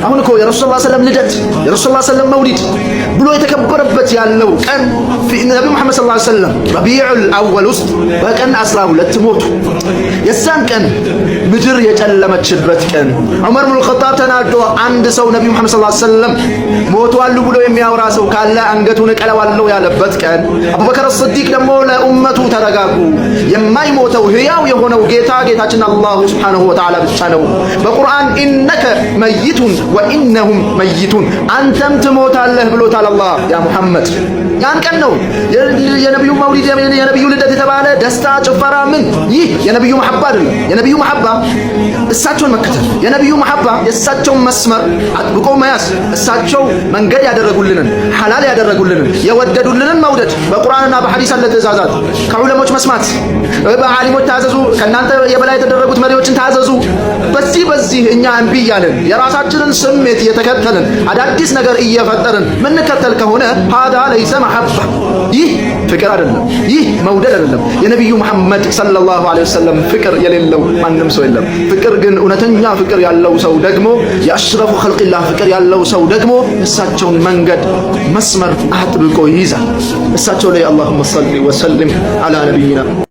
አሁን እኮ የረሱል ሰለላሁ ልደት የረሱል ሰለላሁ መውሊድ ብሎ የተከበረበት ያለው ቀን ነብዩ መሐመድ ሰለላሁ ዐለይሂ ወሰለም ረቢዑል አወል ውስጥ በቀን 12 ሞቱ። የዛን ቀን ምድር የጨለመችበት ቀን ዑመር ኢብኑል ኸጣብ ተናዶ አንድ ሰው ነብዩ መሐመድ ሰለላሁ ዐለይሂ ወሰለም ሞተዋል ብሎ የሚያወራ ሰው ካለ አንገቱን እቀለዋለሁ ያለበት ቀን አቡበከር አስዲቅ ደግሞ ለኡመቱ ተረጋጉ፣ የማይሞተው ህያው የሆነው ጌታችን አላሁ ሱብሓነሁ ወተዓላ ብቻ ነው። በቁርአን ኢነከ መይቱን ወኢነሁም መይቱን አንተም ትሞታለህ ብሎታል አላህ ያ ሙሐመድ። ያን ቀን ነው የነብዩ መውሊድ የነብዩ ልደት የተባለ ደስታ፣ ጭፈራ ምን ይህ የነብዩ መሐባ አይደለም። የነብዩ መሐባ እሳቸውን መከተል፣ የነብዩ መሐባ የእሳቸውን መስመር አጥብቆ መያዝ፣ እሳቸው መንገድ ያደረጉልንን ሐላል ያደረጉልንን የወደዱልንን መውደድ፣ በቁርአንና በሐዲስ አለ ትእዛዛት፣ ከዑለሞች መስማት፣ በዓሊሞች ታዘዙ፣ ከእናንተ የበላይ የተደረጉት መሪዎችን ታዘዙ። በዚህ እኛ እምቢ እያልን የራሳችንን ስሜት እየተከተልን አዳዲስ ነገር እየፈጠርን ምንከተል ከሆነ ሃዳ ለይሰ መሐባ፣ ይህ ፍቅር አይደለም፣ ይህ መውደድ አይደለም። የነብዩ መሐመድ ሰለላሁ ዐለይሂ ወሰለም ፍቅር የሌለው ማንም ሰው የለም። ፍቅር ግን እውነተኛ ፍቅር ያለው ሰው ደግሞ የአሽረፉ ኸልቂላህ ፍቅር ያለው ሰው ደግሞ እሳቸውን መንገድ መስመር አጥብቆ ይይዛል። እሳቸው ላይ አላሁመ ሰሊ ወሰልም ዐላ ነቢይና